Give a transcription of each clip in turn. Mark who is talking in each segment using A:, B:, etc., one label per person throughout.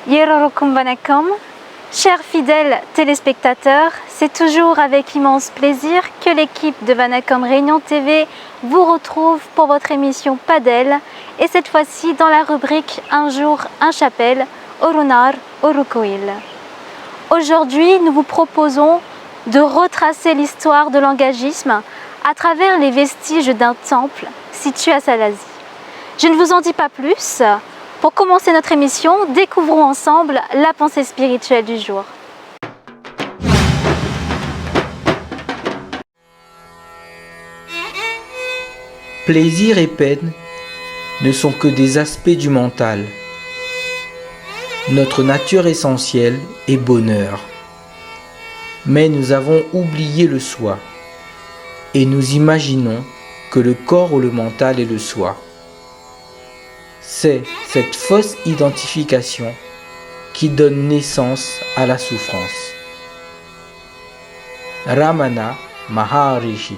A: Yerorokum Vanakkam. Chers fidèles téléspectateurs, c'est toujours avec immense plaisir que l'équipe de Vanakkam Réunion TV vous retrouve pour votre émission Padel et cette fois-ci dans la rubrique Un jour, un chapelle, Orunar, Orukoil. Aujourd'hui, nous vous proposons de retracer l'histoire de l'engagisme à travers les vestiges d'un temple situé à Salazie. Je ne vous en dis pas plus. Pour commencer notre émission, découvrons ensemble la pensée spirituelle du jour.
B: Plaisir et peine ne sont que des aspects du mental. Notre nature essentielle est bonheur. Mais nous avons oublié le soi et nous imaginons que le corps ou le mental est le soi. C'est cette fausse identification qui donne naissance à la souffrance. Ramana Maharishi.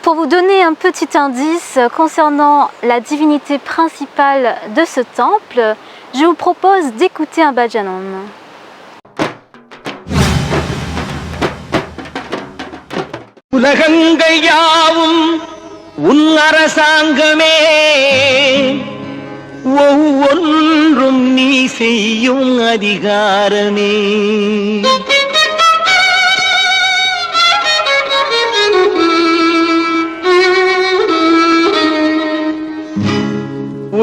A: Pour vous donner un petit indice concernant la divinité principale de ce temple, je vous propose d'écouter un bhajanam.
C: உலகங்கள் யாவும் உன் அரசாங்கமே, ஒவ்வொன்றும் நீ செய்யும் அதிகாரமே.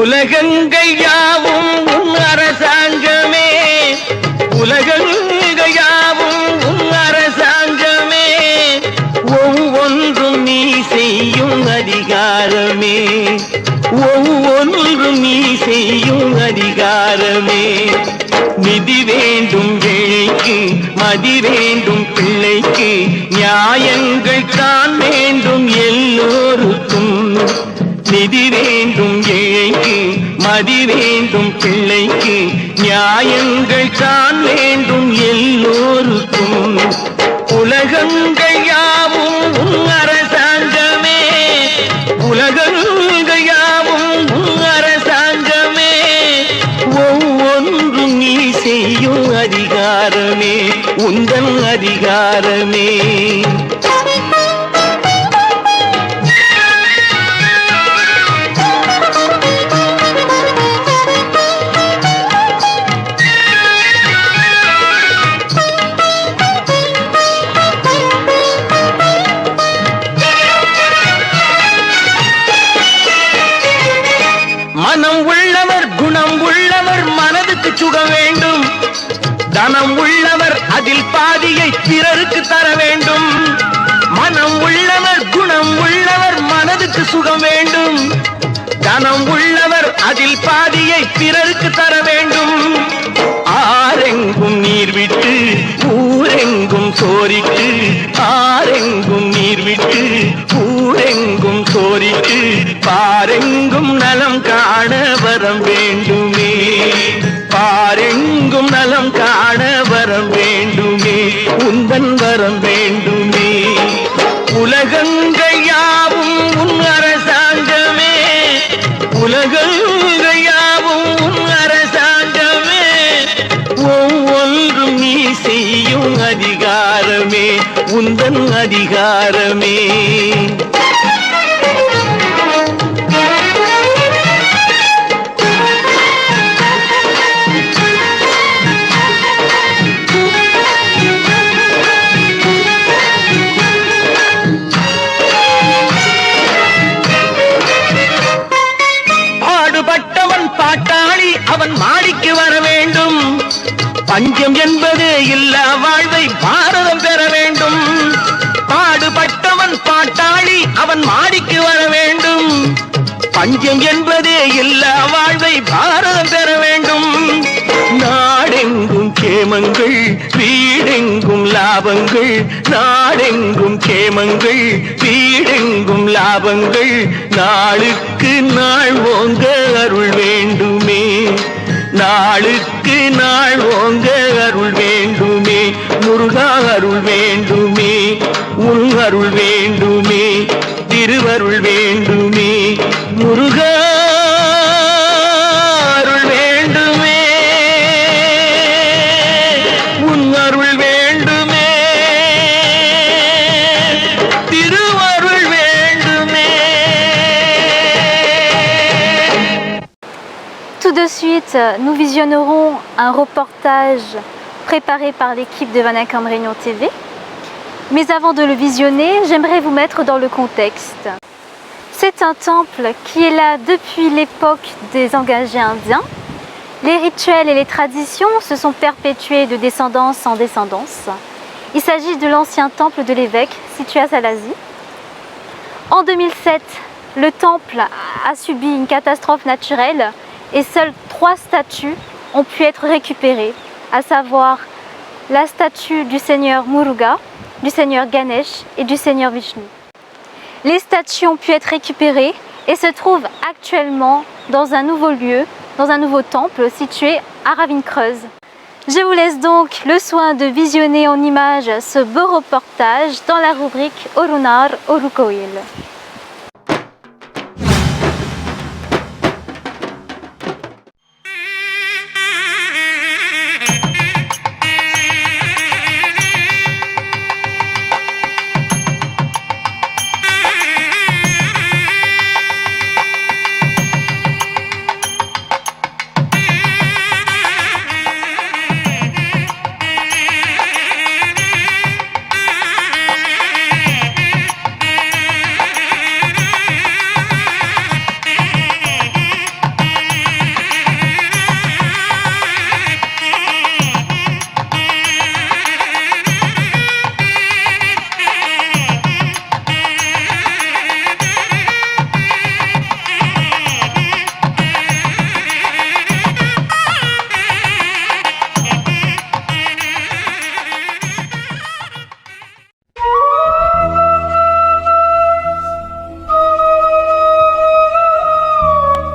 C: உலகங்கள் யாவும் உன் அரசாங்கமே, உலகங்கள் யாவும் உன் அரசாங்கமே, ஒவ்வொன்றும் நீ செய்யும் அதிகாரமே, ஒவ்வொன்றும் நீ செய்யும் அதிகாரமே. நிதி வேண்டும் ஏழைக்கு, மதி வேண்டும் பிள்ளைக்கு, நியாயங்கள் தான் வேண்டும் எல்லோருக்கும். நிதி வேண்டும் ஏழைக்கு, மதி வேண்டும் பிள்ளைக்கு, நியாயங்கள் தான் வேண்டும் எல்லோருக்கும். உலகங்கள் யாவும் உன் அரசாங்கமே, உலகங்கள் யாவும் உன் அரசாங்கமே, ஒவ்வொன்றும் நீ செய்யும் அதிகாரமே, உந்தன் அதிகாரமே. மனம் உள்ளவர் குணம் உள்ளவர் மனதுக்கு சுகம் வேண்டும், தனம் உள்ளவர் அதில் பாதியை பிறருக்கு தர வேண்டும். மனம் உள்ளவர் குணம் உள்ளவர் மனதுக்கு சுகம் வேண்டும், தனம் உள்ளவர் அதில் பாதியை பிறருக்கு தர வேண்டும். ஆரெங்கும் நீர் விட்டு ஊரெங்கும் சோரிட்டு, ஆரெங்கும் நீர் விட்டு ஊரெங்கும் சோரிட்டு, பாரெங்கும் நலம் காண வரம் வேண்டுமே, பாரெங்கும் நலம் காண வரம் வேண்டுமே, உந்தன் வரம் வேண்டுமே. உலகங்கள் யாவும் உன் அரசாங்கமே, உலகங்கள் யாவும் உன் அரசாங்கமே, ஒவ்வொன்றும் நீ செய்யும் அதிகாரமே, உந்தன் அதிகாரமே. பாட்டாளி அவன் மாடிக்கு வர வேண்டும், பஞ்சம் என்பது இல்லா வாழ்வை பாரதம் பெற வேண்டும். பாடுபட்டவன் பாட்டாளி அவன் மாடிக்கு வர வேண்டும், பஞ்சம் என்பது இல்லா வாழ்வை பாரதம் பெற வேண்டும். நாடெங்கும் கேமங்கள் வீடெங்கும் லாபங்கள், நாடெங்கும் கேமங்கள் வீடெங்கும் லாபங்கள், நாளுக்கு நாள் ஓங்க அருள் வேண்டுமே, நாளுக்கு நாள் ஓங்க அருள் வேண்டுமே, முருகா அருள் வேண்டுமே. உன் அருள் வேண்டுமே திருவருள் வேண்டுமே முருகா அருள் வேண்டுமே உன் அருள் வேண்டுமே திருவருள் வேண்டுமே.
A: Tout de suite, nous visionnerons un reportage préparé par l'équipe de Vanacam Réunion TV. Mais avant de le visionner, j'aimerais vous mettre dans le contexte. C'est un temple qui est là depuis l'époque des engagés indiens. Les rituels et les traditions se sont perpétués de descendance en descendance. Il s'agit de l'ancien temple de l'évêque situé à Salazie. En 2007, le temple a subi une catastrophe naturelle et seules 3 statues ont pu être récupérées, à savoir la statue du seigneur Muruga, du seigneur Ganesh et du seigneur Vishnu. Les statues ont pu être récupérées et se trouvent actuellement dans un nouveau lieu, dans un nouveau temple situé à Ravine-Creuse. Je vous laisse donc le soin de visionner en images ce beau reportage dans la rubrique Orunar Orukoil.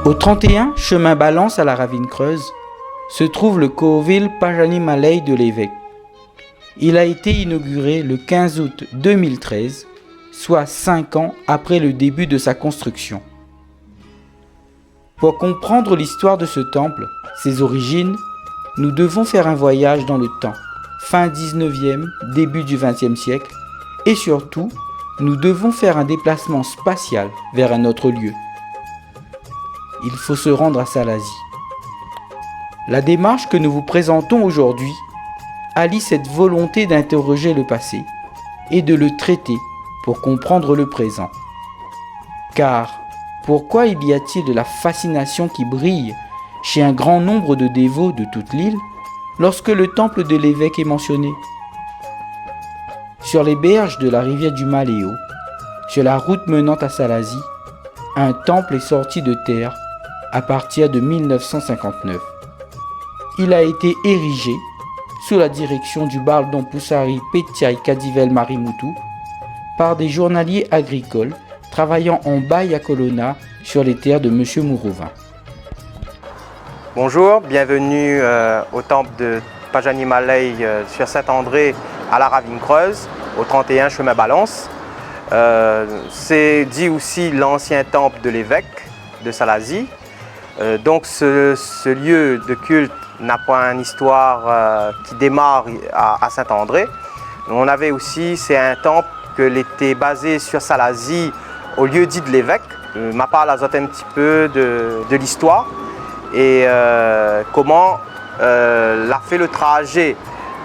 B: Au 31 chemin Balance à la Ravine-Creuse se trouve le Kohovil Pajani Malay de l'évêque. Il a été inauguré le 15 août 2013, soit 5 ans après le début de sa construction. Pour comprendre l'histoire de ce temple, ses origines, nous devons faire un voyage dans le temps, fin 19e, début du 20e siècle, et surtout, nous devons faire un déplacement spatial vers un autre lieu. Il faut se rendre à Salazie. La démarche que nous vous présentons aujourd'hui allie cette volonté d'interroger le passé et de le traiter pour comprendre le présent. Car, pourquoi y a-t-il de la fascination qui brille chez un grand nombre de dévots de toute l'île lorsque le temple de l'évêque est mentionné? Sur les berges de la rivière du Maléo, sur la route menant à Salazie, un temple est sorti de terre à partir de 1959. Il a été érigé sous la direction du Baldon Poussari Petiaï Kadivel Marimutu par des journaliers agricoles travaillant en bail à Colonna sur les terres de M. Mourouvin.
D: Bonjour, bienvenue au temple de Pajani Malay sur Saint-André à la Ravine-Creuse, au 31 chemin Balance. C'est dit aussi l'ancien temple de l'évêque de Salazie. Donc ce lieu de culte n'a pas une histoire qui démarre à Saint-André. On avait aussi, c'est un temple qui était basé sur Salazie au lieu dit de l'évêque. Ma part azote un petit peu de l'histoire et comment l'a fait le trajet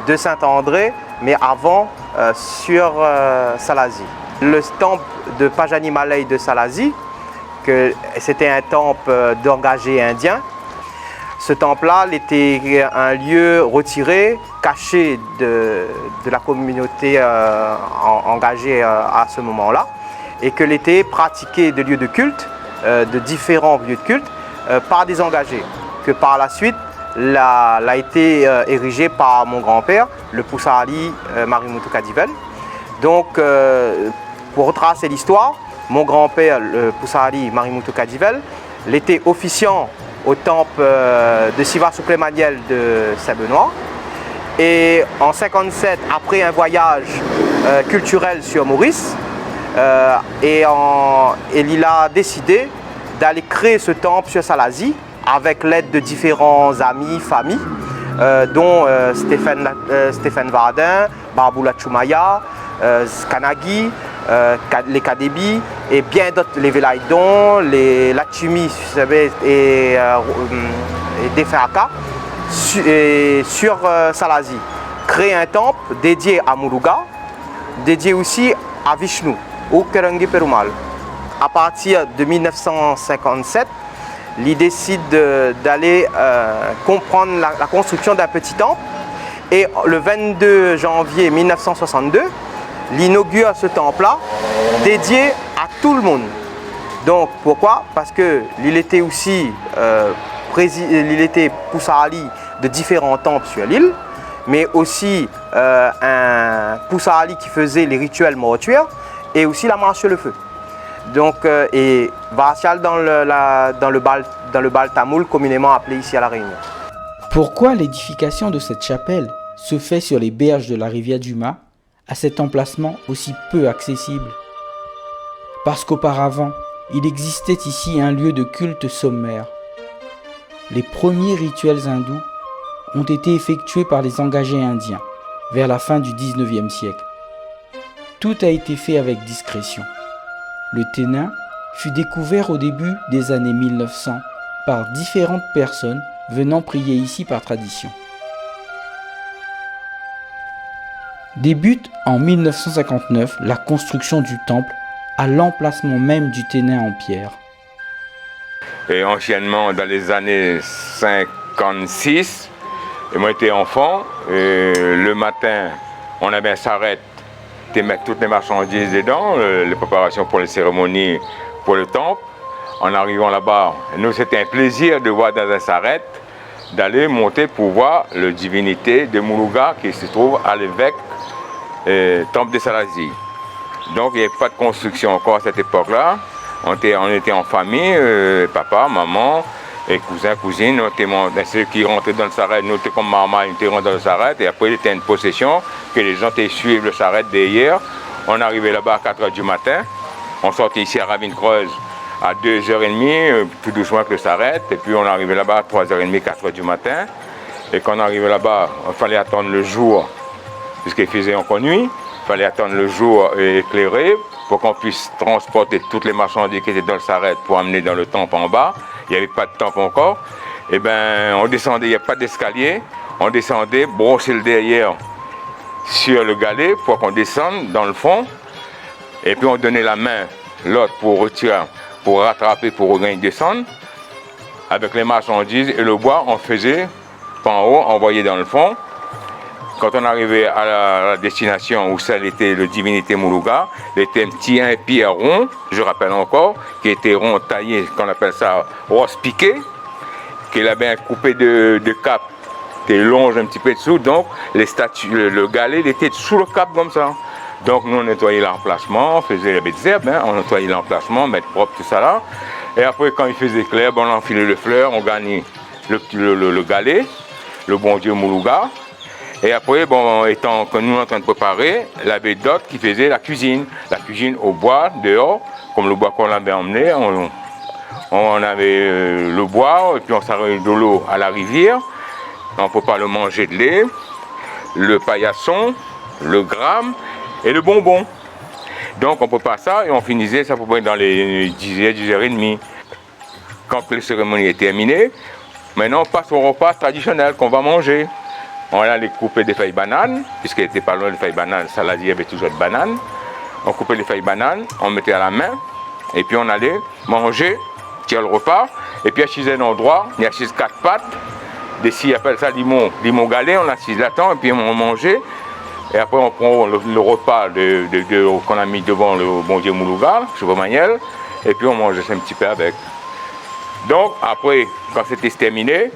D: de Saint-André, mais avant sur Salazie. Le temple de Pajani Malay de Salazie, c'était un temple d'engagés indiens. Ce temple-là était un lieu retiré, caché de la communauté engagée à ce moment-là, et que l'était pratiqué de lieux de culte, de différents lieux de culte, par des engagés, que par la suite l'a été érigé par mon grand-père, le Poussari Marimutu Kadivel. Donc, pour retracer l'histoire, mon grand-père, le Poussari Marimutu Kadivel, l'était officiant au temple de Siva Souklemaniel de Saint-Benoît. Et en 1957, après un voyage culturel sur Maurice. Et il a décidé d'aller créer ce temple sur Salazie avec l'aide de différents amis, familles, dont Stéphane Vardin, Barboula Choumaya, Kanagi, les Kadebi et bien d'autres, les Velaïdon, les Latumi et Defeaka sur Salazie. Créer un temple dédié à Muruga, dédié aussi à Vishnu, au Kerangi Perumal. À partir de 1957, il décide d'aller comprendre la construction d'un petit temple et le 22 janvier 1962, il inaugure ce temple-là dédié à tout le monde. Donc pourquoi? Parce qu'il était aussi il était Poussali de différents temples sur l'île, mais aussi un Poussali qui faisait les rituels mortuaires et aussi la marche sur le feu. Donc, et Varatial dans le bal tamoul, communément appelé ici à La Réunion.
B: Pourquoi l'édification de cette chapelle se fait sur les berges de la rivière Duma, à cet emplacement aussi peu accessible? Parce qu'auparavant, il existait ici un lieu de culte sommaire. Les premiers rituels hindous ont été effectués par les engagés indiens vers la fin du 19e siècle. Tout a été fait avec discrétion. Le Ténin fut découvert au début des années 1900 par différentes personnes venant prier ici par tradition. Débute en 1959 la construction du temple à l'emplacement même du Ténin en pierre.
E: Et anciennement, dans les années 56, et moi j'étais enfant, et le matin, on avait un sarrette de mettre toutes les marchandises dedans, les préparations pour les cérémonies pour le temple. En arrivant là-bas, nous c'était un plaisir de voir dans un sarrette, d'aller monter pour voir la divinité de Muruga qui se trouve à l'évêque temple de Salazie. Donc il n'y avait pas de construction encore à cette époque-là. On était en famille, papa, maman, et cousins, cousines. Ceux qui rentraient dans le sarrette, nous étions comme maman, ils étaient rentrés dans le sarrette. Et après, il était une possession que les gens suivent le sarrette derrière. On arrivait là-bas à 4 h du matin. On sortait ici à Ravine-Creuse à 2 h 30, tout doucement que le sarrette. Et puis on arrivait là-bas à 3 h 30, 4 h du matin. Et quand on arrivait là-bas, il fallait attendre le jour, puisqu'il faisait encore nuit. Il fallait attendre le jour éclairé pour qu'on puisse transporter toutes les marchandises qui étaient dans le sarrette pour amener dans le temple en bas. Il n'y avait pas de temple encore. Et bien, on descendait, il n'y a pas d'escalier. On descendait, brosser le derrière sur le galet pour qu'on descende dans le fond. Et puis on donnait la main, l'autre pour retirer, pour rattraper, pour regagner descendre. Avec les marchandises et le bois, on faisait en haut, envoyé dans le fond. Quand on arrivait à la destination où celle était le divinité Muruga, il était un petit pierre rond, je rappelle encore, qui était rond taillé, qu'on appelle ça rose piqué, qu'il avait un coupé de cap, qui longe un petit peu dessous, donc les statues, le galet il était sous le cap comme ça. Donc nous on nettoyait l'emplacement, on faisait les herbes, on nettoyait l'emplacement, mettre propre tout ça là. Et après quand il faisait clair, on enfilait les fleurs, on gagnait le galet, le bon Dieu Muruga. Et après, bon, étant que nous en train de préparer, il y avait d'autres qui faisaient la cuisine au bois, dehors, comme le bois qu'on avait emmené. On avait le bois, et puis on s'arrêtait de l'eau à la rivière. On prépare le manger de lait, le paillasson, le gramme et le bonbon. Donc on prépare ça et on finissait ça dans les 10h, 10h30. Quand les cérémonies est terminées, maintenant on passe au repas traditionnel qu'on va manger. On allait couper des feuilles bananes, puisqu'il n'était pas loin des feuilles bananes, Salazie avait toujours des bananes. On coupait les feuilles bananes, on mettait à la main, et puis on allait manger, tirer le repas, et puis assiser un endroit, il y a 4 pattes, des scies appellent ça limon galet, on assise là-dedans, et puis on mangeait, et après on prend le repas qu'on a mis devant le bon Dieu Muruga, Chevaux-Maniel, et puis on mangeait ça un petit peu avec. Donc après, quand c'était terminé,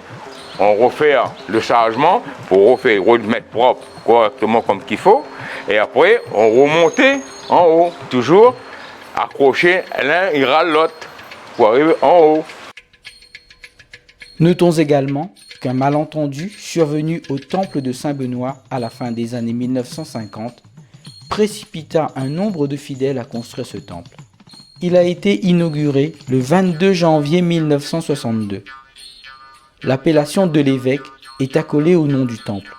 E: on refait le chargement pour remettre propre correctement comme qu'il faut. Et après, on remontait en haut, toujours accroché l'un, il râle l'autre pour arriver en haut.
B: Notons également qu'un malentendu survenu au temple de Saint-Benoît à la fin des années 1950 précipita un nombre de fidèles à construire ce temple. Il a été inauguré le 22 janvier 1962. L'appellation de l'évêque est accolée au nom du temple.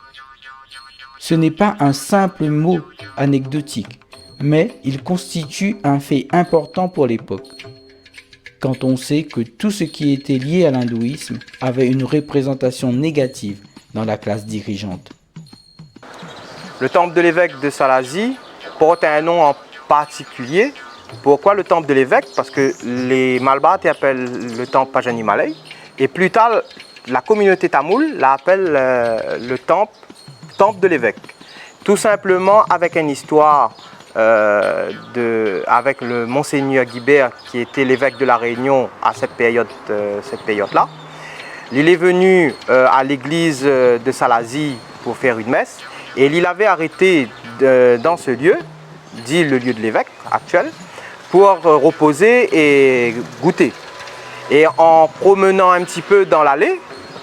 B: Ce n'est pas un simple mot anecdotique, mais il constitue un fait important pour l'époque, quand on sait que tout ce qui était lié à l'hindouisme avait une représentation négative dans la classe dirigeante.
D: Le temple de l'évêque de Salazie porte un nom en particulier. Pourquoi le temple de l'évêque? Parce que les Malbates appellent le temple Pajani Malay, et plus tard, la communauté tamoule l'appelle le temple de l'évêque. Tout simplement avec une histoire avec le monseigneur Guibert, qui était l'évêque de la Réunion à cette période-là. Il est venu à l'église de Salazie pour faire une messe, et il avait arrêté dans ce lieu, dit le lieu de l'évêque actuel, pour reposer et goûter. Et en promenant un petit peu dans l'allée,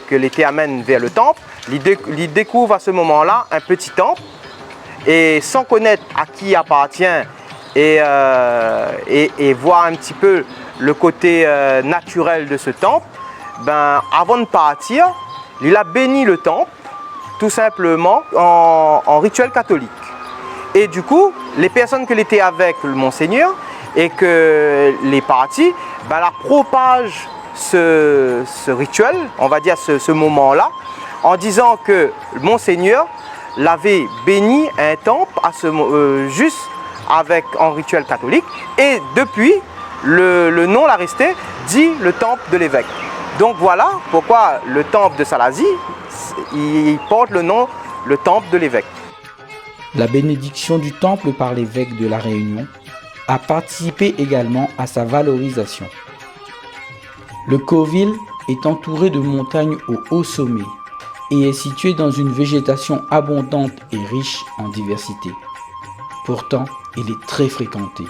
D: que l'été amène vers le temple, il découvre à ce moment-là un petit temple, et sans connaître à qui il appartient et voir un petit peu le côté naturel de ce temple, avant de partir, il a béni le temple tout simplement en rituel catholique. Et du coup, les personnes qui étaient avec le monseigneur et que les partis, la propagent ce rituel, on va dire ce moment-là, en disant que le monseigneur l'avait béni un temple juste en rituel catholique, et depuis le nom l'a resté, dit le temple de l'évêque. Donc voilà pourquoi le temple de Salazie, il porte le nom, le temple de l'évêque.
B: La bénédiction du temple par l'évêque de la Réunion a participé également à sa valorisation. Le Coville est entouré de montagnes au haut sommet et est situé dans une végétation abondante et riche en diversité. Pourtant, il est très fréquenté.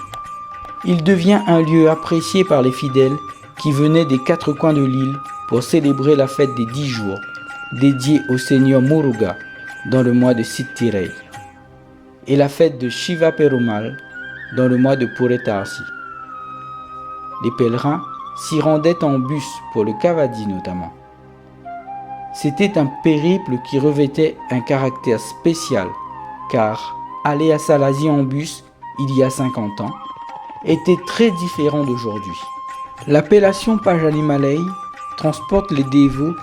B: Il devient un lieu apprécié par les fidèles qui venaient des 4 coins de l'île pour célébrer la fête des 10 jours, dédiée au seigneur Muruga dans le mois de Sittirei, et la fête de Shiva Perumal dans le mois de Puretarsi. Les pèlerins s'y rendaient en bus pour le Kavadi notamment. C'était un périple qui revêtait un caractère spécial, car aller à Salazie en bus, il y a 50 ans, était très différent d'aujourd'hui. L'appellation Pajani Malay transporte les dévots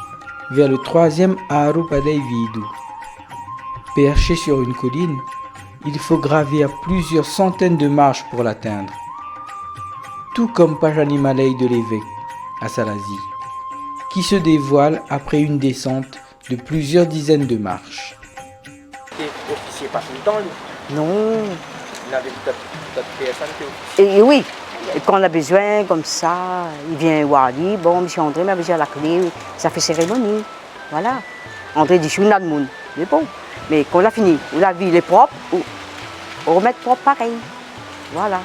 B: vers le 3e Aharupadai Vidu. Perché sur une colline, il faut gravir plusieurs centaines de marches pour l'atteindre. Tout comme Pajani Malay de l'évêque à Salazie, qui se dévoile après une descente de plusieurs dizaines de marches.
D: Officier pas tout le temps, lui.
F: Non.
D: Il avait d'autres personnes qui étaient officiers.
F: Et oui. Et quand on a besoin, comme ça, il vient voir lui. Bon, monsieur André m'a besoin de la clé. Ça fait cérémonie. Voilà. André dit, je suis une admoun. Mais bon. Mais quand on a fini, la ville est propre, on remet propre pareil. Voilà.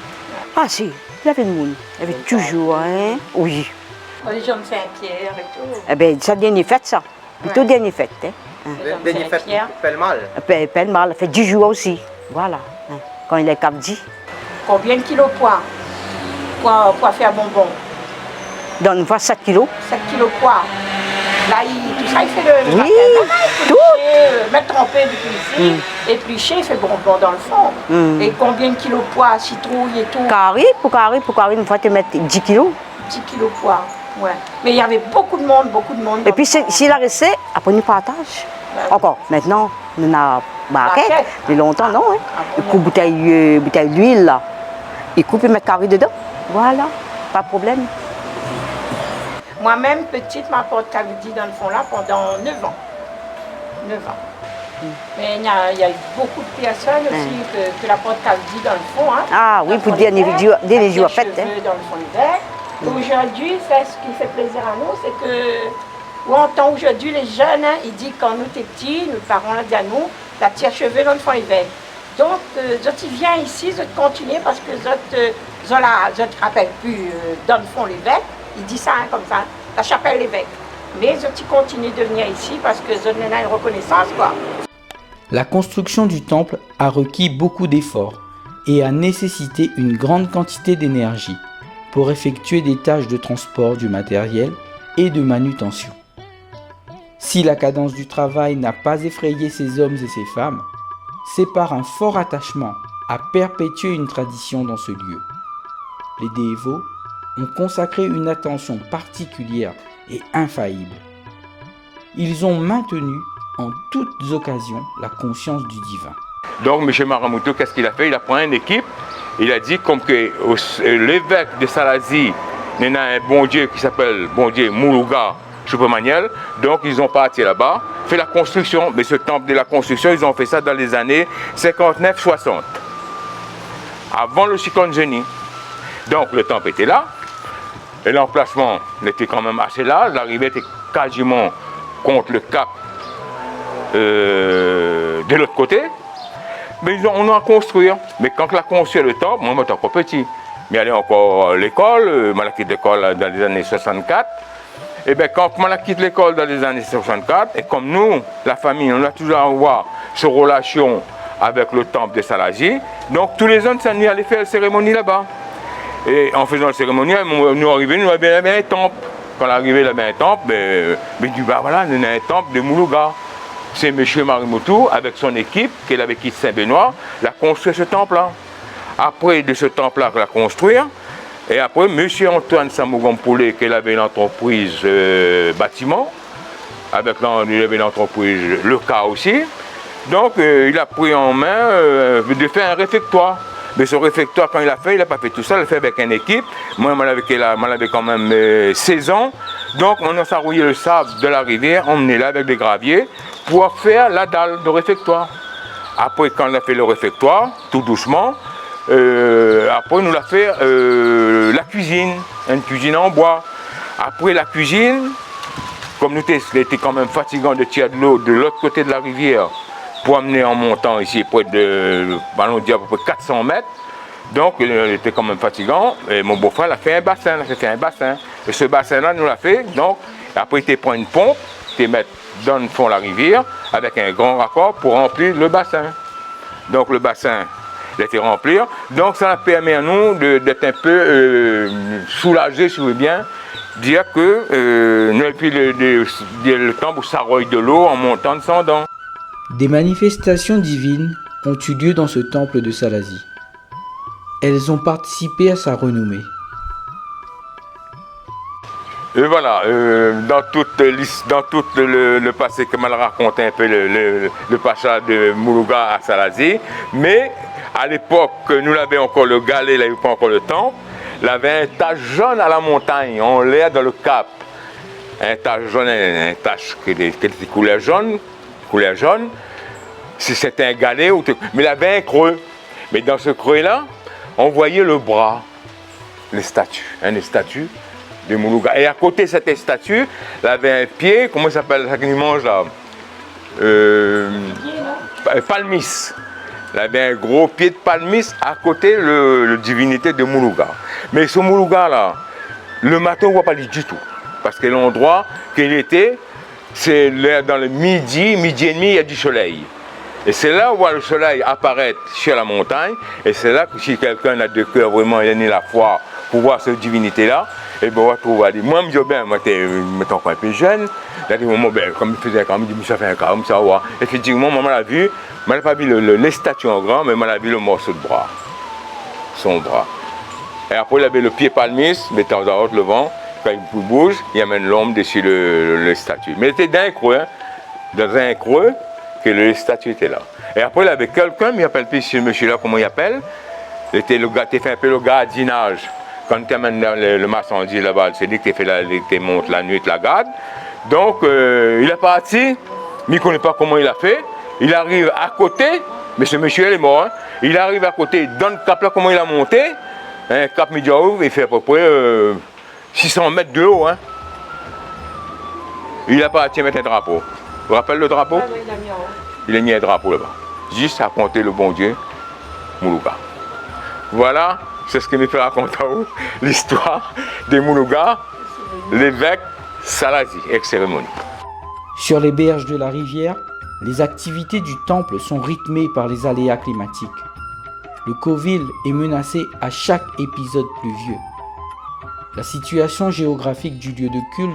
F: Ah si, il y avait une moune. Il y avait toujours, hein. Oui.
G: Les gens de Saint-Pierre et tout.
F: Eh bien, c'est la dernière fête, ça. Plutôt dernière fête. Hein.
D: Dernière fête, Pelle-Mal.
F: Pelle-Mal, elle fait 10 jours aussi. Voilà. Hein. Quand il est capdi.
G: Combien de kilos poids pour faire bonbon?
F: Donne une fois 7 kilos.
G: 7 kilos poids. Là, tout ça, il fait le
F: oui,
G: tout. Mettre trempé depuis ici, éplucher, il fait bonbon dans le fond. Et combien de kilos poids, citrouille et tout?
F: Carré, une fois tu mets 10 kilos.
G: 10 kilos poids, ouais. Mais il y avait beaucoup de monde.
F: Et puis s'il a resté, après nous partage. Ouais. Encore, maintenant, on a barquette. Mais longtemps, non. Hein. Il coupe bouteille d'huile, là. Il coupe et met carré dedans. Voilà, pas de problème.
G: Moi-même, petite, ma porte cavidi dans le fond là pendant 9 ans. 9 ans. Mais il y a eu beaucoup de personnes aussi que la porte cavidi dans le fond. Hein,
F: ah oui, pour des jours fêtes.
G: Dans le fond l'hiver. Aujourd'hui, ce qui fait plaisir à nous, c'est que, on entend aujourd'hui les jeunes, hein, ils disent quand nous étions petits, nos parents l'ont dit à nous, la tire cheveux dans le fond l'hiver. Donc, ils viennent ici, ils continuent parce que ils ne rappellent plus dans le fond l'évêque. Il dit ça hein, comme ça, la chapelle l'évêque. Mais ils continuent de venir ici parce que ils ont une reconnaissance, quoi.
B: La construction du temple a requis beaucoup d'efforts et a nécessité une grande quantité d'énergie pour effectuer des tâches de transport du matériel et de manutention. Si la cadence du travail n'a pas effrayé ces hommes et ces femmes, c'est par un fort attachement à perpétuer une tradition dans ce lieu. Les dévots ont consacré une attention particulière et infaillible. Ils ont maintenu en toutes occasions la conscience du divin.
E: Donc M. Maramuto, qu'est-ce qu'il a fait? Il a pris une équipe, il a dit comme que l'évêque de Salazie, il y a un bon Dieu qui s'appelle bon Dieu Moulouga Choupemaniel, donc ils ont parti là-bas, fait la construction, mais ce temple de la construction, ils ont fait ça dans les années 59-60, avant le cyclone Génie. Donc le temple était là, et l'emplacement était quand même assez large, l'arrivée était quasiment contre le cap de l'autre côté. Mais on a construit. Mais quand on a construit le temple, moi j'étais encore petit. Mais j'allais encore à l'école, je quitté l'école dans les années 64. Et bien quand on a quitté l'école dans les années 64, et comme nous, la famille, on a toujours avoir cette relation avec le temple de Salazie, donc tous les ans, on allait faire la cérémonie là-bas. Et en faisant la cérémonie, nous arrivons, nous avions un temple. Quand on est arrivé, il y avait un temple, mais du bas, voilà, il y a un temple de Moulouga. C'est M. Marimoto, avec son équipe, qu'il avait quitté Saint-Benoît, il a construit ce temple-là. Après de ce temple-là, il a construit. Et après, M. Antoine Samougampoulé, qui avait une entreprise bâtiment, il avait une entreprise le cas aussi. Donc, il a pris en main de faire un réfectoire. Mais ce réfectoire, quand il a fait, il n'a pas fait tout ça, il l'a fait avec une équipe. Moi, je l'avais quand même 16 ans. Donc, on a s'arrouillé le sable de la rivière, emmené là avec des graviers, pour faire la dalle de réfectoire. Après, quand on a fait le réfectoire, tout doucement, après, nous l'a fait la cuisine, une cuisine en bois. Après la cuisine, comme nous était quand même fatigant de tirer de l'eau de l'autre côté de la rivière, pour amener en montant ici près de, allons dire à peu près 400 mètres. Donc, il était quand même fatigant. Et mon beau-frère a fait un bassin, Et ce bassin-là, nous l'a fait. Donc, après, il prend une pompe, il met dans le fond de la rivière, avec un grand raccord pour remplir le bassin. Donc, le bassin, il a été rempli. Donc, ça a permis à nous d'être un peu soulagés, si vous voulez bien, dire que nous avons pu le temps où ça roille de l'eau en montant descendant.
B: Des manifestations divines ont eu lieu dans ce temple de Salazie. Elles ont participé à sa renommée.
E: Et voilà, dans tout le passé que m'a raconté un peu le pacha de Moulouga à Salazie, mais à l'époque, nous l'avions encore le galet, il n'avait pas encore le temple, il avait un tache jaune à la montagne, en l'air dans le cap. Un tache jaune, un tache qui était couleur jaune, si c'était un galet, mais il avait un creux. Mais dans ce creux-là, on voyait le bras, les statues, une statue de Moulouga. Et à côté de cette statue, il avait un pied, comment ça s'appelle ça qu'il mange là palmis. Il avait un gros pied de palmis à côté de la divinité de Moulouga. Mais ce Moulouga-là, le matin, on ne voit pas du tout. Parce que l'endroit qu'il était, c'est dans le midi et demi, il y a du soleil. Et c'est là où on voit le soleil apparaître sur la montagne. Et c'est là que si quelqu'un a de cœur, vraiment, il a ni la foi pour voir cette divinité-là, et bien on va trouver. Moi, je me dis, moi, j'étais encore un peu jeune. Là, comme il faisait quand même, ça fait un cas, comme ça, ouais. Effectivement, moi, je l'ai vu, je n'ai pas vu les statues en grand, mais je l'ai vu le morceau de bras. Son bras. Et après, il avait le pied palmis, mais de temps en temps, le vent, quand il bouge, il amène l'ombre dessus le statue. Mais il était dans un creux, que le statue était là. Et après, il avait quelqu'un, il appelle plus ce monsieur-là, comment il appelle. Il était fait un peu le gardinage. Quand tu amènes le marchandise là-bas, c'est dit que tu montes la nuit, la garde. Donc, il est parti, mais il ne connaît pas comment il a fait. Il arrive à côté, mais ce monsieur, il est mort. Hein. Il arrive à côté, dans le cap là, comment il a monté. Un cap médiaouvre, il fait à peu près 600 mètres de haut. Hein. Il a parti mettre un drapeau. Vous vous rappelez le drapeau? Il a mis un drapeau là-bas. Juste à compter le bon Dieu, Moulouga. Voilà, c'est ce que me fait raconter à vous, l'histoire de Moulouga, l'évêque Salazie, ex-cérémonie.
B: Sur les berges de la rivière, les activités du temple sont rythmées par les aléas climatiques. Le Coville est menacé à chaque épisode pluvieux. La situation géographique du lieu de culte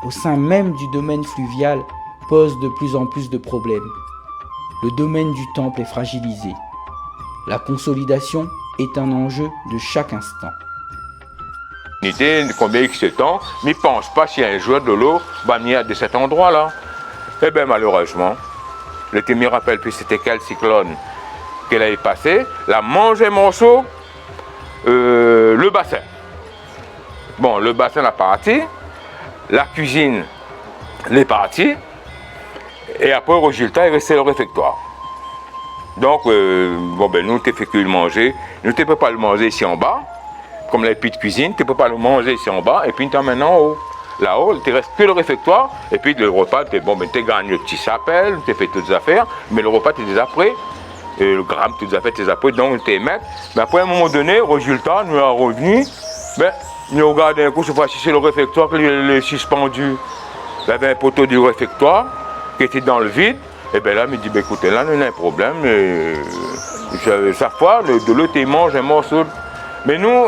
B: au sein même du domaine fluvial pose de plus en plus de problèmes. Le domaine du temple est fragilisé. La consolidation est un enjeu de chaque instant.
E: Combien X temps, mais ne pense pas si un jour de l'eau va venir de cet endroit-là. Eh bien malheureusement, le témoin rappelle plus c'était quel cyclone qu'elle avait passé, la mangé morceau, le bassin. Bon, le bassin est parti, la cuisine est partie, et après au résultat, il restait le réfectoire. Donc, bon ben nous, tu fait que le manger, nous ne peux pas le manger ici en bas, comme la petite cuisine, tu ne peux pas le manger ici en bas, et puis tu emmènes en haut. Là-haut, il ne te reste que le réfectoire, et puis le repas, bon, ben, tu gagnes le petit chapelle, tu fais toutes les affaires, mais le repas, tu es déjà prêt. Et le gramme, toutes les affaires, tu es déjà prêt, donc tu es mettre. Mais après, à un moment donné, résultat, nous sommes revenus, ben, nous regardons un coup, cette fois-ci, c'est le réfectoire qui est suspendu. Il y avait un poteau du réfectoire qui était dans le vide, et bien là, il me dit, ben, écoutez, là, nous avons un problème, chaque fois, de l'eau, tu manges un morceau. Mais nous,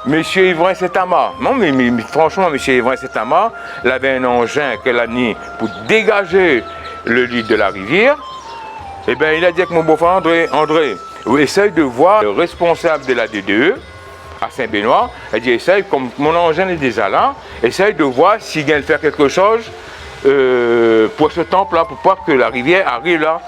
E: Monsieur Yvrin Setama, non mais franchement, Monsieur Yvrin Setama, il avait un engin qu'elle a mis pour dégager le lit de la rivière. Et bien il a dit avec mon beau-frère André, essaye de voir le responsable de la DDE à Saint-Benoît. Il dit, essaye, comme mon engin est déjà là, essaye de voir s'il vient de faire quelque chose pour ce temple-là, pour pas que la rivière arrive là,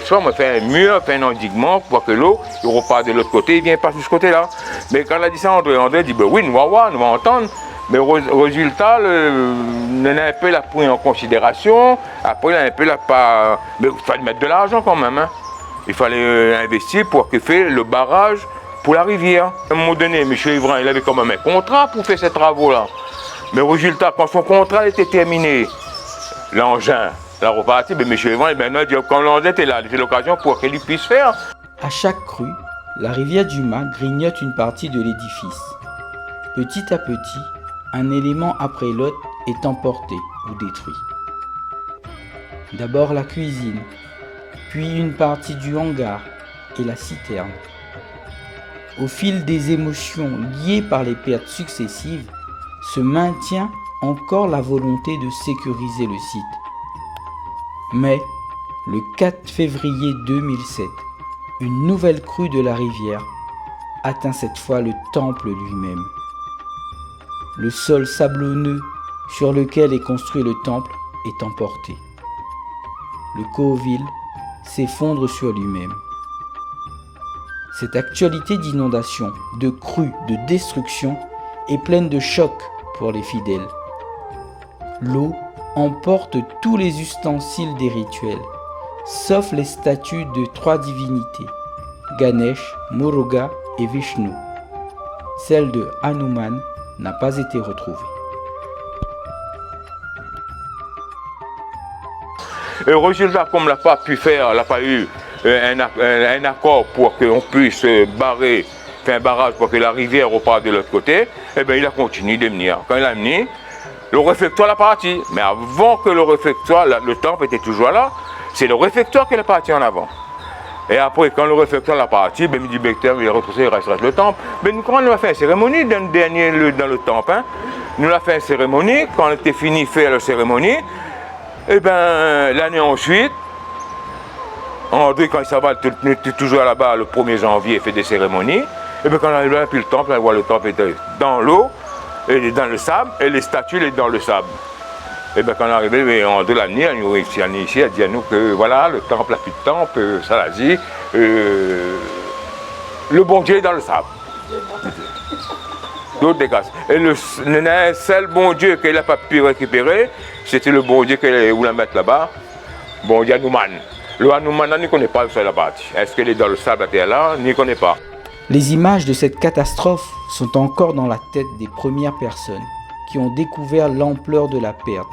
E: soit on fait un mur, fait un endiguement, pour que l'eau repart de l'autre côté, il vient pas de ce côté-là. Mais quand il a dit ça, André dit, ben oui, nous va voir, nous va entendre. Mais au résultat, on a un peu la pris en considération, après il a un peu la pas. Mais il fallait mettre de l'argent quand même. Hein. Il fallait investir pour que fait le barrage pour la rivière. À un moment donné, M. Yvrin, il avait quand même un contrat pour faire ces travaux-là. Mais au résultat, quand son contrat était terminé, l'engin, la repartie, mais M. Yvrin, quand l'engin était là, c'est l'occasion pour qu'il puisse faire.
B: À chaque crue, la rivière du Mas grignote une partie de l'édifice. Petit à petit, un élément après l'autre est emporté ou détruit. D'abord la cuisine, puis une partie du hangar et la citerne. Au fil des émotions liées par les pertes successives, se maintient encore la volonté de sécuriser le site. Mais, le 4 février 2007, une nouvelle crue de la rivière atteint cette fois le temple lui-même. Le sol sablonneux sur lequel est construit le temple est emporté. Le Coville s'effondre sur lui-même. Cette actualité d'inondation, de crue, de destruction est pleine de chocs pour les fidèles. L'eau emporte tous les ustensiles des rituels, sauf les statues de 3 divinités, Ganesh, Muruga et Vishnu. Celle de Hanuman n'a pas été retrouvée.
E: Et résultat, comme elle n'a pas pu faire, elle n'a pas eu un accord pour qu'on puisse barrer, faire un barrage pour que la rivière reparte de l'autre côté, eh bien il a continué de venir. Quand il a venu, le réfectoire est parti. Mais avant que le réfectoire, le temple était toujours là, c'est le réfectoire qui est parti en avant. Et après, quand le réfectoire est parti, ben, il dit, il est retrouvé, il reste le temple. Mais nous, quand on a fait une cérémonie dans le temple, hein, nous avons fait une cérémonie, quand on était fini de faire la cérémonie, et bien l'année ensuite, André, quand il s'en va, toujours là-bas le 1er janvier, il fait des cérémonies. Et bien quand on arrive là, puis le temple, on voit le temple était dans l'eau, et dans le sable, et les statues étaient dans le sable. Et bien quand on est arrivé, André l'a amené, ici, a dit à nous que voilà, le temple, la petite temple, ça l'a dit, le bon Dieu est dans le sable. D'autres dégages. Et le seul bon Dieu qu'il n'a pas pu récupérer, c'était le bon Dieu qu'il voulait mettre là-bas, bon Dieu Hanuman. Le Hanuman, on ne connaît pas sur la partie. Est-ce qu'il est dans le sable à terre là? On n'y connaît pas.
B: Les images de cette catastrophe sont encore dans la tête des premières personnes qui ont découvert l'ampleur de la perte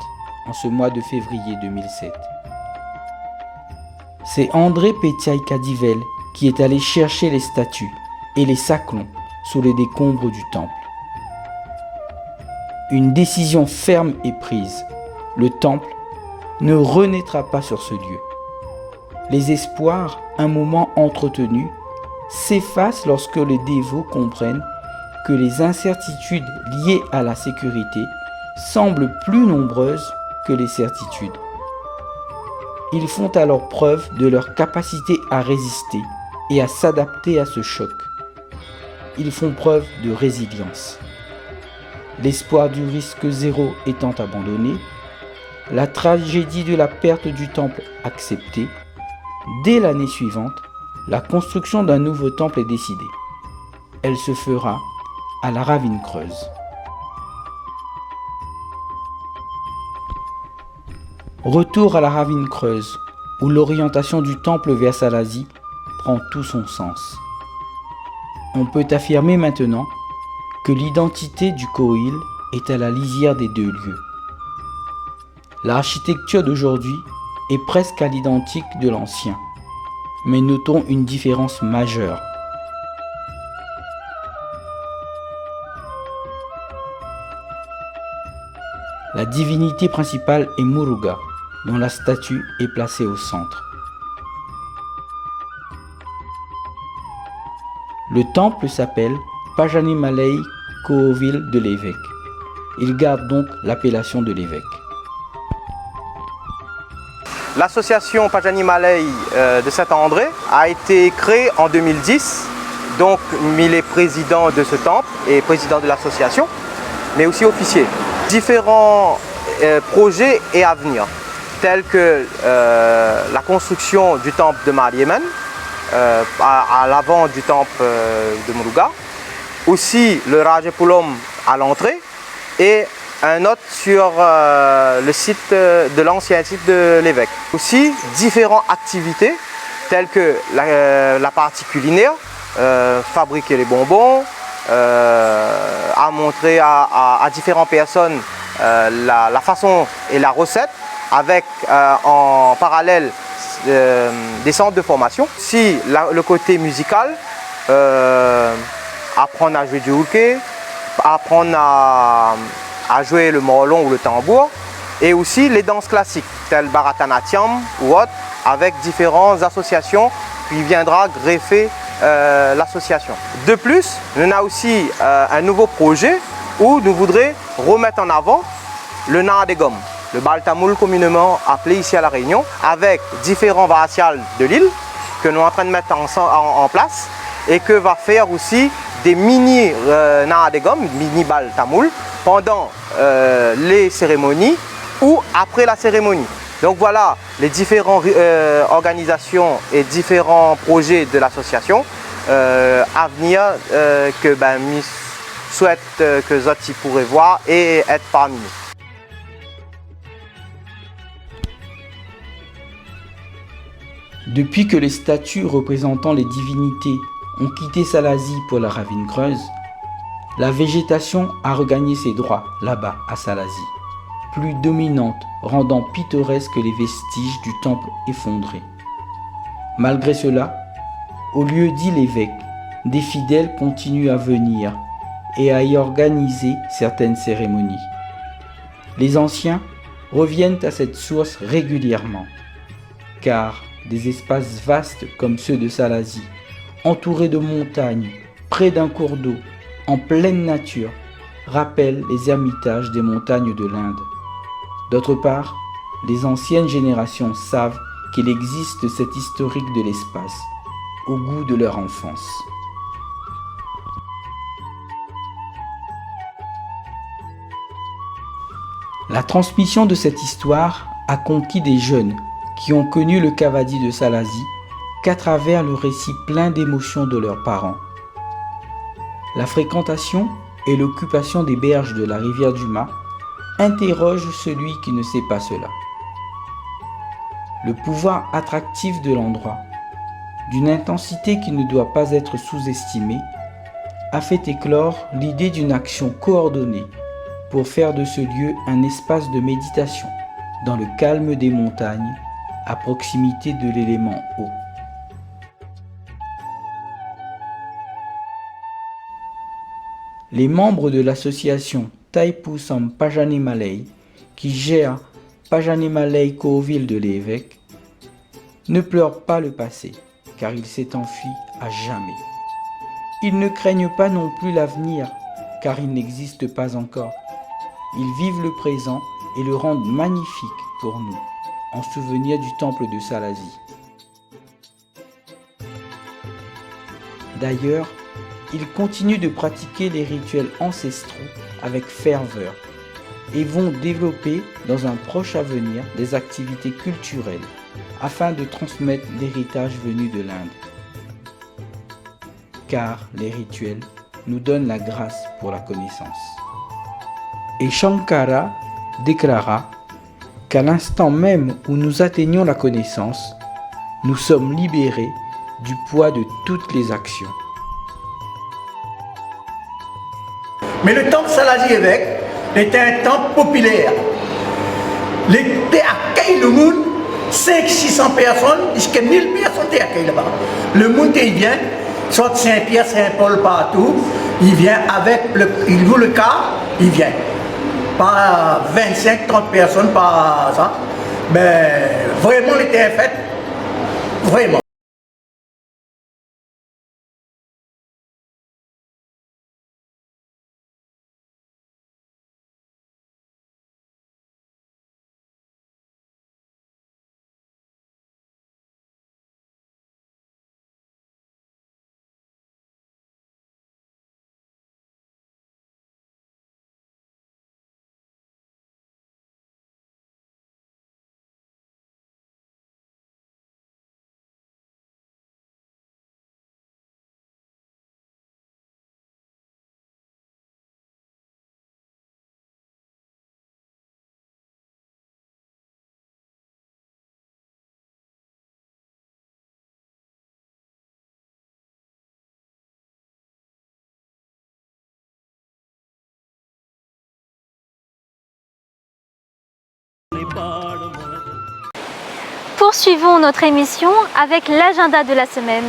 B: en ce mois de février 2007. C'est André Petiaï-Cadivel qui est allé chercher les statues et les saclons sous les décombres du temple. Une décision ferme est prise. Le temple ne renaîtra pas sur ce lieu. Les espoirs, un moment entretenus, s'efface lorsque les dévots comprennent que les incertitudes liées à la sécurité semblent plus nombreuses que les certitudes. Ils font alors preuve de leur capacité à résister et à s'adapter à ce choc. Ils font preuve de résilience. L'espoir du risque zéro étant abandonné, la tragédie de la perte du temple acceptée, dès l'année suivante, la construction d'un nouveau temple est décidée. Elle se fera à la ravine creuse. Retour à la ravine creuse, où l'orientation du temple vers Salazie prend tout son sens. On peut affirmer maintenant que l'identité du Kohil est à la lisière des deux lieux. L'architecture d'aujourd'hui est presque à l'identique de l'ancien, mais notons une différence majeure. La divinité principale est Muruga, dont la statue est placée au centre. Le temple s'appelle Pajanimalai Kohovil de l'évêque. Il garde donc l'appellation de l'évêque.
D: L'association Pajanimalai de Saint-André a été créée en 2010. Donc il est président de ce temple et président de l'association, mais aussi officier. Différents projets et à venir, tels que la construction du temple de Mariemen, à l'avant du temple de Muruga, aussi le Rajapulom à l'entrée et un autre sur le site de l'ancien site de l'évêque. Aussi différentes activités telles que la partie culinaire, fabriquer les bonbons, à montrer à différentes personnes la façon et la recette avec en parallèle des centres de formation. Si le côté musical, apprendre à jouer du hockey, apprendre à jouer le morlon ou le tambour, et aussi les danses classiques telles Bharatanatyam ou autres, avec différentes associations qui viendra greffer l'association. De plus, on a aussi un nouveau projet où nous voudrions remettre en avant le Naadegom, le bal tamoul communément appelé ici à La Réunion, avec différents variations de l'île que nous sommes en train de mettre en place et que va faire aussi des mini Naadegom, mini bal tamoul, pendant les cérémonies ou après la cérémonie. Donc voilà les différentes organisations et différents projets de l'association à venir que je souhaite que les autres pourraient voir et être parmi nous.
B: Depuis que les statues représentant les divinités ont quitté Salazie pour la ravine creuse, la végétation a regagné ses droits là-bas à Salazie, plus dominante, rendant pittoresques les vestiges du temple effondré. Malgré cela, au lieu dit l'évêque, des fidèles continuent à venir et à y organiser certaines cérémonies. Les anciens reviennent à cette source régulièrement, car des espaces vastes comme ceux de Salazie, entourés de montagnes, près d'un cours d'eau, en pleine nature, rappellent les ermitages des montagnes de l'Inde. D'autre part, les anciennes générations savent qu'il existe cet historique de l'espace, au goût de leur enfance. La transmission de cette histoire a conquis des jeunes qui ont connu le Cavadi de Salazie qu'à travers le récit plein d'émotions de leurs parents. La fréquentation et l'occupation des berges de la rivière du Mât interrogent celui qui ne sait pas cela. Le pouvoir attractif de l'endroit, d'une intensité qui ne doit pas être sous-estimée, a fait éclore l'idée d'une action coordonnée pour faire de ce lieu un espace de méditation dans le calme des montagnes, à proximité de l'élément eau. Les membres de l'association Taipusam Pajanimalai, qui gère Pajanimalai Kohovil de l'évêque, ne pleurent pas le passé, car il s'est enfui à jamais. Ils ne craignent pas non plus l'avenir, car il n'existe pas encore. Ils vivent le présent et le rendent magnifique pour nous, en souvenir du temple de Salazie. D'ailleurs, ils continuent de pratiquer les rituels ancestraux avec ferveur et vont développer dans un proche avenir des activités culturelles afin de transmettre l'héritage venu de l'Inde. Car les rituels nous donnent la grâce pour la connaissance. Et Shankara déclara qu'à l'instant même où nous atteignons la connaissance, nous sommes libérés du poids de toutes les actions.
H: Mais le temple Salazie évêque était un temple populaire. Il accueille le monde, 500-600 personnes, jusqu'à 1000 personnes étaient accueillies là-bas. Le monde il vient, soit Saint-Pierre, Saint-Paul, partout, il vient avec, il loue le car, il vient. Pas 25-30 personnes par ça. Mais vraiment, il était fait, vraiment.
A: Poursuivons notre émission avec l'agenda de la semaine.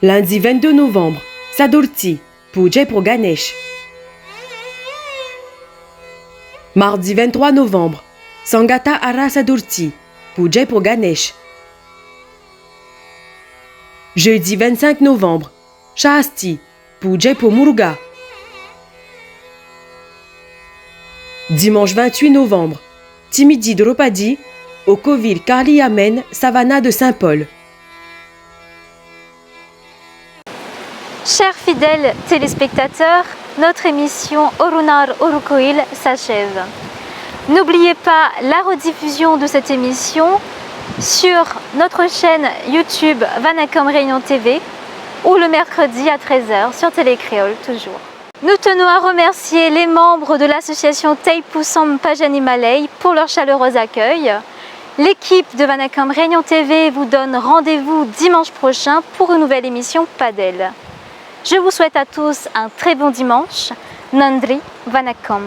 I: Lundi 22 novembre, Sadurti, Puja pour Ganesh. Mardi 23 novembre, Sangata Ara Sadurti, Puja pour Ganesh. Jeudi 25 novembre, Shasti, Puja pour Muruga. Dimanche 28 novembre, Timidi Dropadi, au Covil Karli Amen, Savannah de Saint-Paul.
A: Chers fidèles téléspectateurs, notre émission Orunar Orukoil s'achève. N'oubliez pas la rediffusion de cette émission sur notre chaîne YouTube Vanacom Réunion TV ou le mercredi à 13h sur Télécréole toujours. Nous tenons à remercier les membres de l'association Taipusam Pajani Malay pour leur chaleureux accueil. L'équipe de Vanacom Réunion TV vous donne rendez-vous dimanche prochain pour une nouvelle émission Padel. Je vous souhaite à tous un très bon dimanche. Nandri Vanacom.